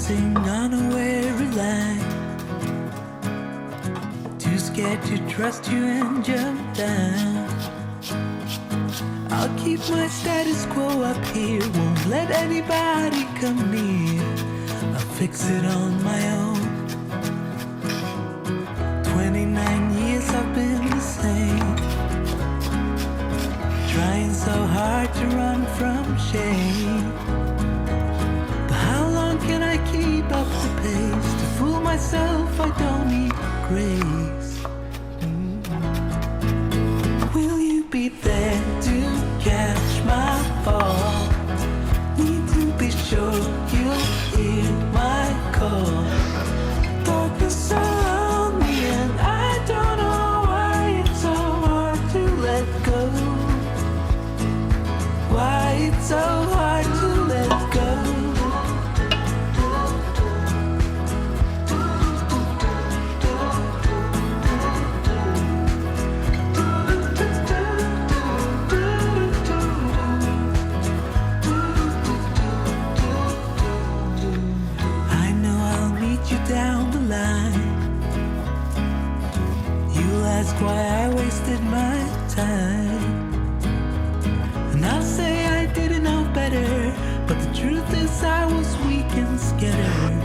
crossing on a weary line. Too scared to trust you and jump down. I'll keep my status quo up here, won't let anybody come near. I'll fix it on my own. 29 years I've been the same, trying so hard to run from shame. But how long can I keep up the pace? To fool myself I don't need grace. Will you be there to catch my fall? Need to be sure you'll hear my call. Darkness surround me and I don't know why it's so hard to let go. Why it's so hard to let go. I know I'll meet you down the line. You'll ask why I wasted my time, and I'll say I didn't know better. But the truth is I was weak and scattered,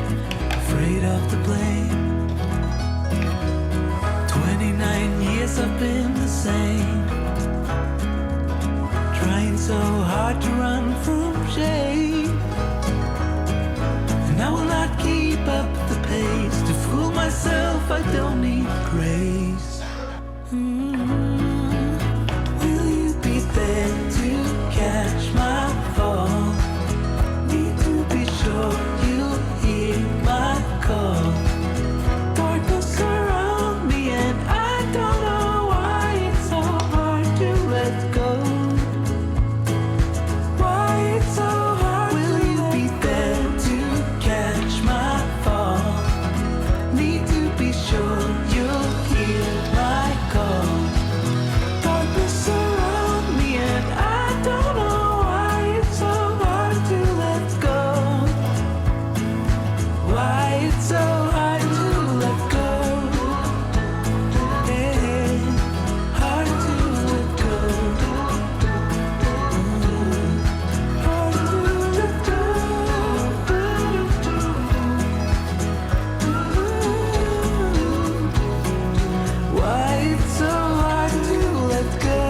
afraid of the blame. 29 years I've been the same, trying so hard to run from shame. And I will not keep up the pace. To fool myself I don't need grace. Will you be there to catch my fall? Need to be sure you hear my call. Darkness surround me and I don't know why it's so hard to let go. Why it's so hard. Will you be there to catch my fall? Need to be sure you'll hear my call. Darkness surround me and I don't know why it's so hard to let go. Why it's so hard to let go. Yeah, hard to let go. Hard to let go. Why it's so hard to let go.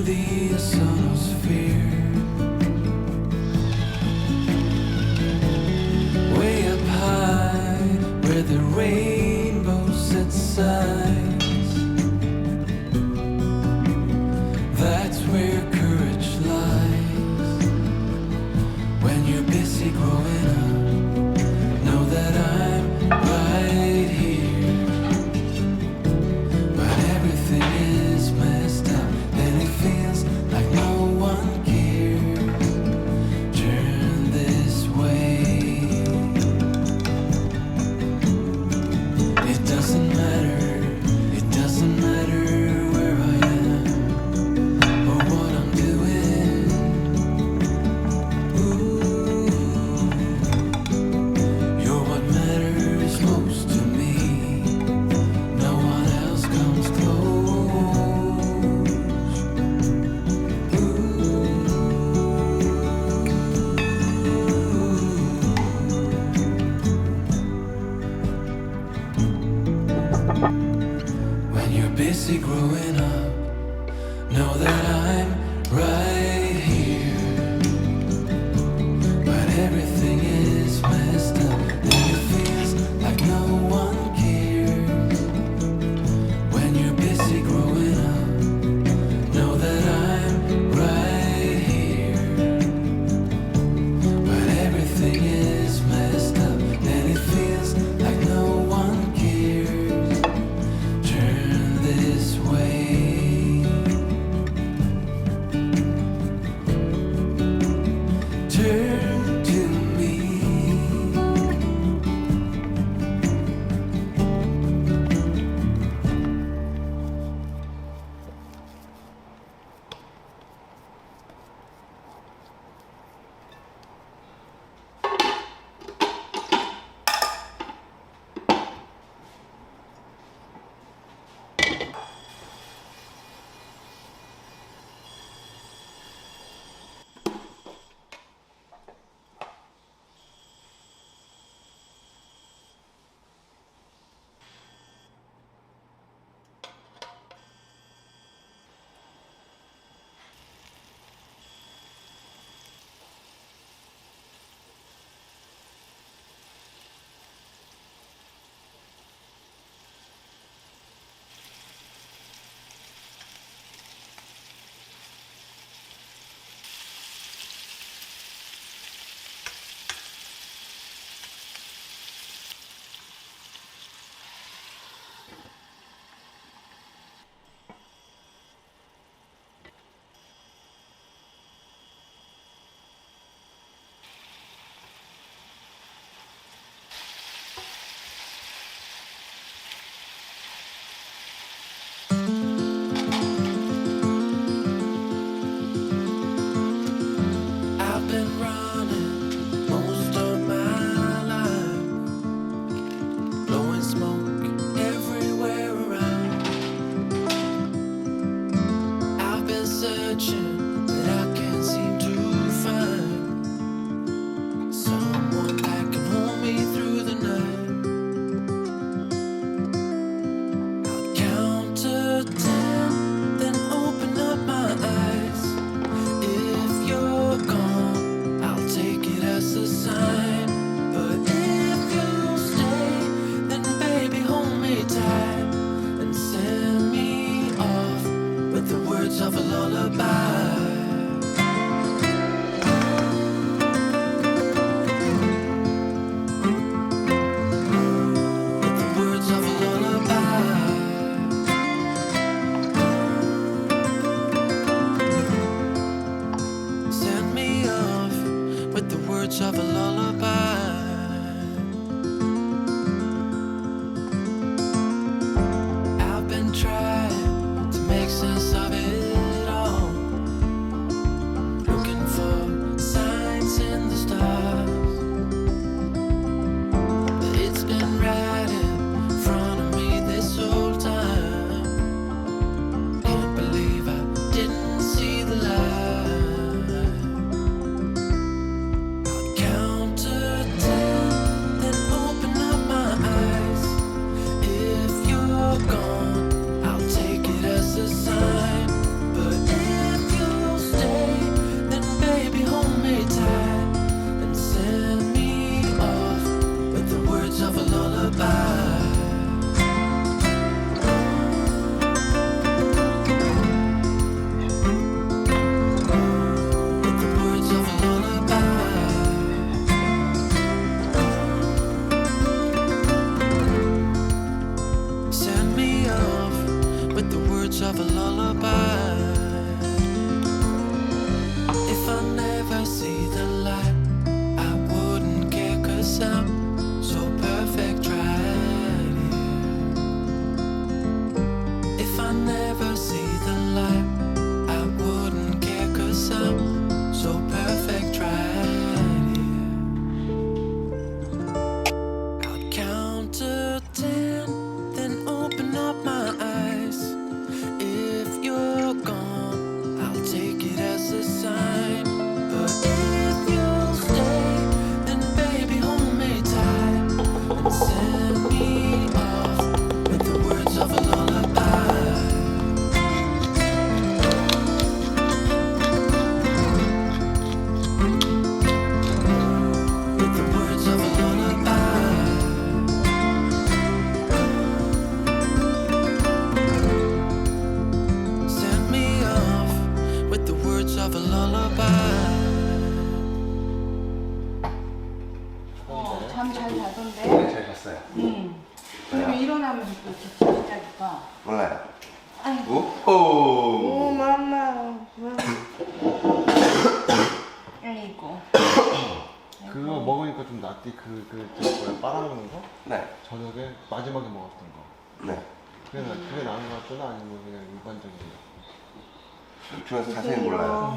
the ozonosphere. Way up high, where the rainbow sets sighs, that's where courage lies. When you're busy growing up, know that I'm right here. But everything is messed up, and it feels like no one cares. Turn this way. It doesn't matter, it doesn't matter where I am or what I'm doing. Ooh, you're what matters most to me. No one else comes close. When you're busy growing up, know that I'm right here. But everything is messed up, and it feels like no one cares. When you're busy growing up, know that I'm right here. But everything is messed up, and it feels like no one cares. Turn this way. Turn to me. I've been running most of my life, blowing smoke everywhere around. I've been searching, but I can't seem to find someone that can hold me through the night. I'll count to 10, then open up my eyes. If you're gone, I'll take it as a sign. But if you stay, then baby hold me tight and send me off with the words of a lullaby. With the words of a lullaby. Send me off with the words of a lullaby. I've been trying to make sense of it all. of a lullaby. 잠 잘 자던데? 네, 잘 잤어요. 그러면 일어나면 또 이렇게 진짜니까. 몰라요. 아이고. 오호. 맘마. 아이고. 그거 먹으니까 좀 낫디. 저 뭐야 빨아먹는 거? 네. 저녁에 마지막에 먹었던 거. 네. 그게 나은 것 같구나 아니면 그냥 일반적인 거. 주변에서 자세히 몰라요.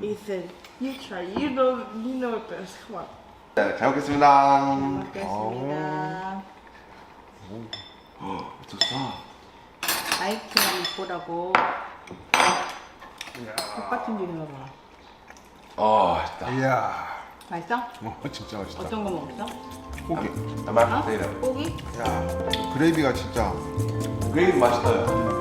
Ethan, you try. You know it best. Come on. 네, 잘 먹겠습니다. 먹겠습니다. 좋다. 아이키만 보라고. 똑같은 지금 봐봐. 맛있다. 이야. 맛있어? 진짜 맛있다. 어떤 거 먹었어? 고기. 아마 내려. 고기? 야, 그레이비가 진짜. 그레이비 맛있어요.